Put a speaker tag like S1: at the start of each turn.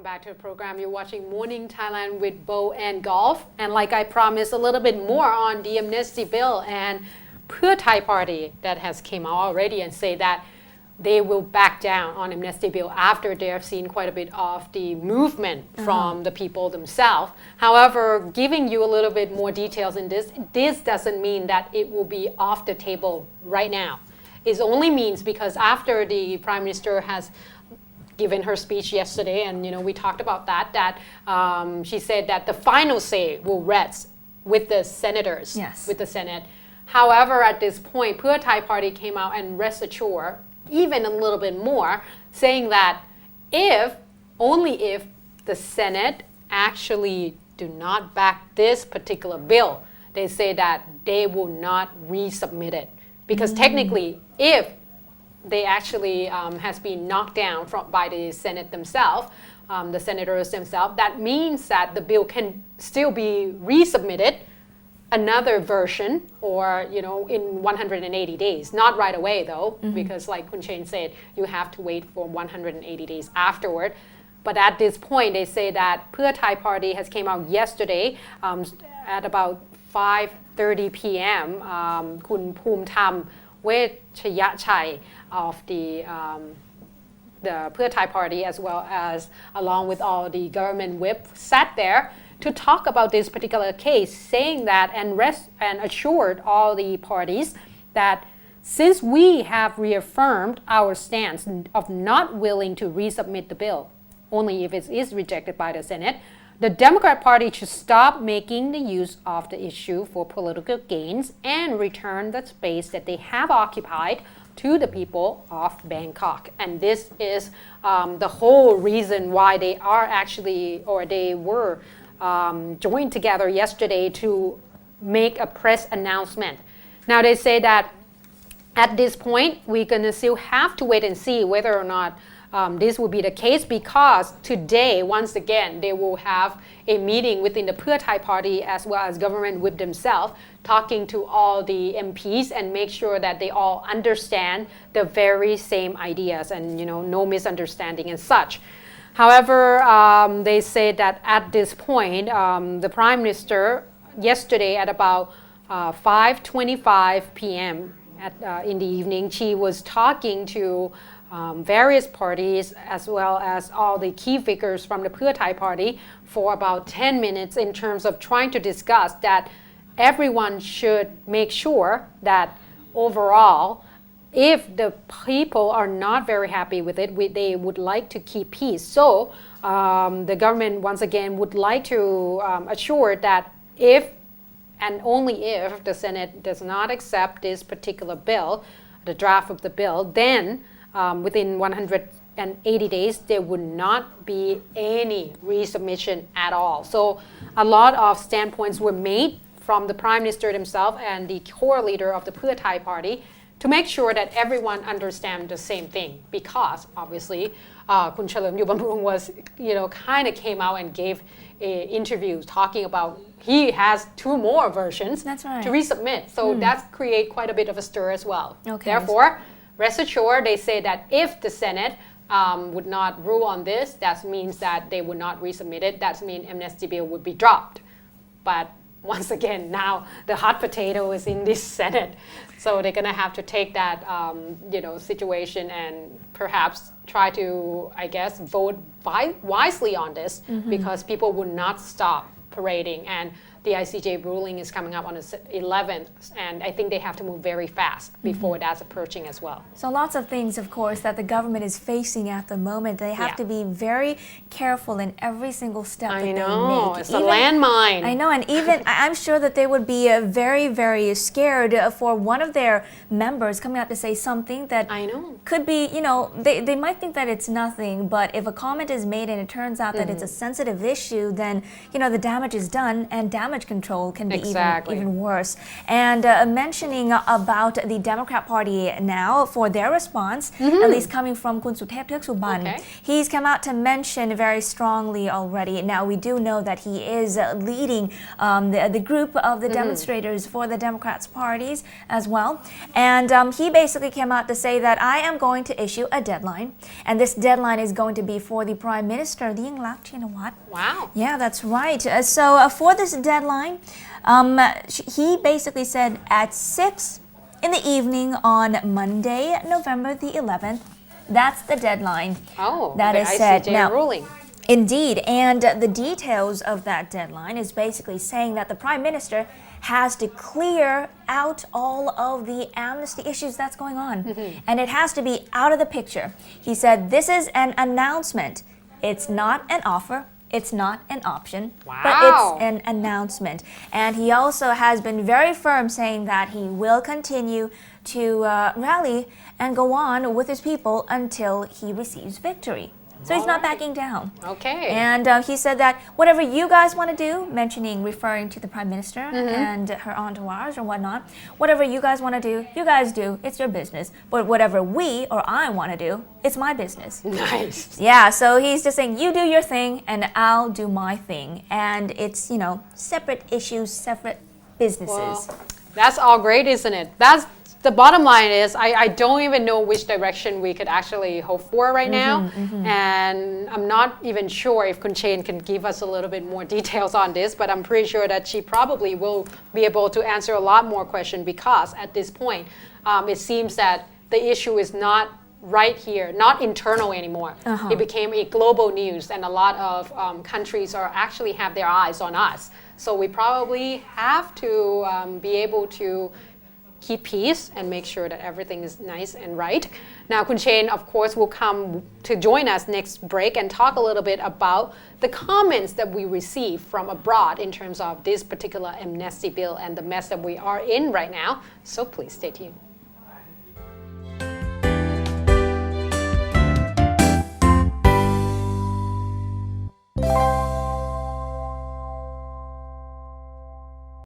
S1: back to the program. You're watching Morning Thailand with Bo and Golf. And like I promised, a little bit more on the Amnesty Bill and Pheu Thai party that has came out already and say that they will back down on Amnesty Bill after they have seen quite a bit of the movement from the people themselves. However, giving you a little bit more details in this doesn't mean that it will be off the table right now. It only means because after the Prime Minister has given her speech yesterday, and we talked about that she said that the final say will rest with the senators, with the Senate. However, at this point, Pheu Thai party came out and rest assured even a little bit more, saying that only if the Senate actually do not back this particular bill, they say that they will not resubmit it. Because technically, if they actually has been knocked down by the Senate themselves, the senators themselves, that means that the bill can still be resubmitted, another version, or in 180 days. Not right away though, because like Kun Chen said, you have to wait for 180 days afterward. But at this point, they say that Pheu Thai party has came out yesterday at about 5:30 p.m. Kun Phum Tham Wechaya Chai of the Pheu Thai party, as well as along with all the government whip, sat there to talk about this particular case, saying that and assured all the parties that since we have reaffirmed our stance of not willing to resubmit the bill, only if it is rejected by the Senate, the Democrat Party should stop making the use of the issue for political gains and return the space that they have occupied to the people of Bangkok. And this is the whole reason why they are actually, or they were joined together yesterday to make a press announcement. Now they say that at this point, we're going to still have to wait and see whether or not this will be the case, because today, once again, they will have a meeting within the Pheu Thai party as well as government with themselves, talking to all the MPs and make sure that they all understand the very same ideas and no misunderstanding and such. However, they say that at this point, the Prime Minister yesterday at about 5:25 p.m. In the evening, she was talking to various parties as well as all the key figures from the Pheu Thai party for about 10 minutes in terms of trying to discuss that everyone should make sure that overall, if the people are not very happy with it, they would like to keep peace. So the government, once again, would like to assure that if and only if the Senate does not accept this particular bill, the draft of the bill, then within 180 days, there would not be any resubmission at all. So a lot of standpoints were made from the Prime Minister himself and the core leader of the Pheu Thai party to make sure that everyone understands the same thing, because obviously Kun Chalerm Yubamrung was, kind of came out and gave interviews talking about he has 2 more versions to resubmit. So that's create quite a bit of a stir as well. Okay. Therefore, rest assured, they say that if the Senate would not rule on this, that means that they would not resubmit it. That means Amnesty Bill would be dropped. But once again, now the hot potato is in this Senate. So they're going to have to take that, situation and perhaps try to, I guess, vote wisely on this, because people would not stop parading. And the ICJ ruling is coming up on the 11th, and I think they have to move very fast before that's approaching as well.
S2: So lots of things, of course, that the government is facing at the moment. They have to be very careful in every single step that they make.
S1: It's a landmine.
S2: I know, and even I'm sure that they would be very, very scared for one of their members coming out to say something that could be, they might think that it's nothing, but if a comment is made and it turns out that it's a sensitive issue, then, the damage is done, and damage damage control can be
S1: Exactly.
S2: even worse. And mentioning about the Democrat Party now for their response, at least coming from Kun Suthep Thuk Suban, he's come out to mention very strongly already. Now we do know that he is leading the group of the demonstrators for the Democrats parties as well. And he basically came out to say that I am going to issue a deadline, and this deadline is going to be for the Prime Minister, the Yingluck Shinawatra.
S1: Wow.
S2: Yeah, that's right. So for this deadline, he basically said at 6 in the evening on Monday, November the 11th, that's the deadline.
S1: Oh,
S2: that
S1: the
S2: is set.
S1: ICJ
S2: Now,
S1: ruling.
S2: Indeed, and the details of that deadline is basically saying that the Prime Minister has to clear out all of the amnesty issues that's going on. And it has to be out of the picture. He said this is an announcement. It's not an offer. It's not an option, but it's an announcement. And he also has been very firm saying that he will continue to rally and go on with his people until he receives victory. So he's not backing down.
S1: Okay.
S2: And he said that whatever you guys want to do, referring to the Prime Minister and her entourage or whatnot, whatever you guys want to do, you guys do. It's your business. But whatever we or I want to do, it's my business.
S1: Nice.
S2: Yeah, so he's just saying, you do your thing and I'll do my thing. And it's, separate issues, separate businesses.
S1: Well, that's all great, isn't it? That's the bottom line is I don't even know which direction we could actually hope for right now. And I'm not even sure if Kun Chain can give us a little bit more details on this, but I'm pretty sure that she probably will be able to answer a lot more questions because at this point, it seems that the issue is not right here, not internal anymore. It became a global news and a lot of countries are actually have their eyes on us. So we probably have to be able to keep peace and make sure that everything is nice and right. Now, Kun Chain, of course, will come to join us next break and talk a little bit about the comments that we receive from abroad in terms of this particular amnesty bill and the mess that we are in right now. So please stay tuned.